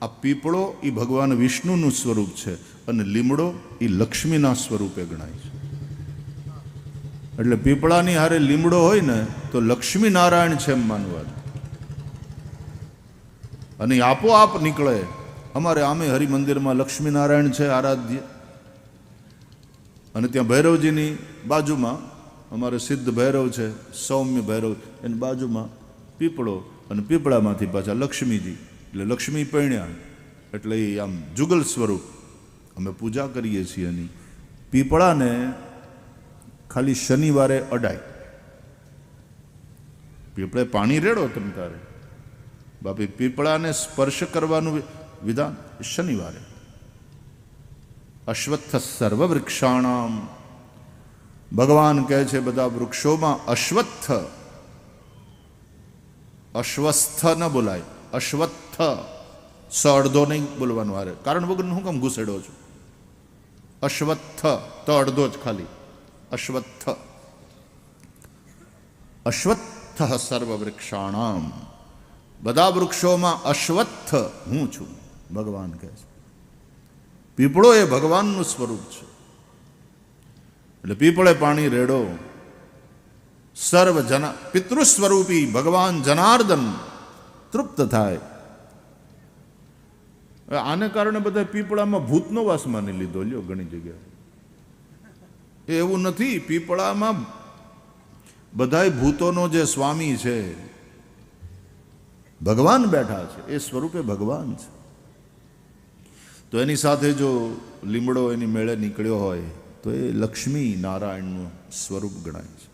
આ પીપળો એ ભગવાન વિષ્ણુનું સ્વરૂપ છે અને લીમડો એ લક્ષ્મીના સ્વરૂપે ગણાય છે. એટલે પીપળાની હારે લીમડો હોય ને તો લક્ષ્મી નારાયણ છે એમ માનવાનું, અને આપોઆપ નીકળે. અમારે આમે હરિમંદિરમાં લક્ષ્મી નારાયણ છે આરાધ્ય, અને ત્યાં ભૈરવજીની બાજુમાં અમારે સિદ્ધ ભૈરવ છે, સૌમ્ય ભૈરવ, એની બાજુમાં પીપળો, અને પીપળામાંથી પાછા લક્ષ્મીજી, એટલે લક્ષ્મી પૈણ્યા, એટલે એ આમ જુગલ સ્વરૂપ અમે પૂજા કરીએ છીએ. એની પીપળાને ખાલી શનિવારે અડાય. પીપળે પાણી રેડો તમે તારે, બાપી પીપળાને સ્પર્શ કરવાનું વિધાન શનિવારે. અશ્વત્થ સર્વ વૃક્ષાણામ, ભગવાન કહે છે બધા વૃક્ષોમાં અશ્વત્થ, અશ્વસ્થ ન બોલાય, અશ્વત્થ. સ અડધો નહીં બોલવાનું હારે, કારણ વગર હું કેમ ઘૂસેડો છું? અશ્વત્થ તો અડધો જ ખાલી, અશ્વત્થ. અશ્વત્થ સર્વ વૃક્ષાણામ, બધા વૃક્ષોમાં અશ્વત્થ હું છું, ભગવાન કહે છે. પીપળો એ ભગવાનનું સ્વરૂપ છે. એટલે પીપળે પાણી રેડો. સર્વ જના પિતૃ સ્વરૂપી ભગવાન જનાર્દન તૃપ્ત થાય. આને કારણે બધા પીપળામાં ભૂતનો વાસ માની લીધો લ્યો ઘણી જગ્યાએ. એવું નથી, પીપળામાં બધાય ભૂતોનો જે સ્વામી છે, ભગવાન બેઠા છે, એ સ્વરૂપે ભગવાન છે. તો એની સાથે જો લીમડો એની મેળે નીકળ્યો હોય તો એ લક્ષ્મી નારાયણનું સ્વરૂપ ગણાય છે.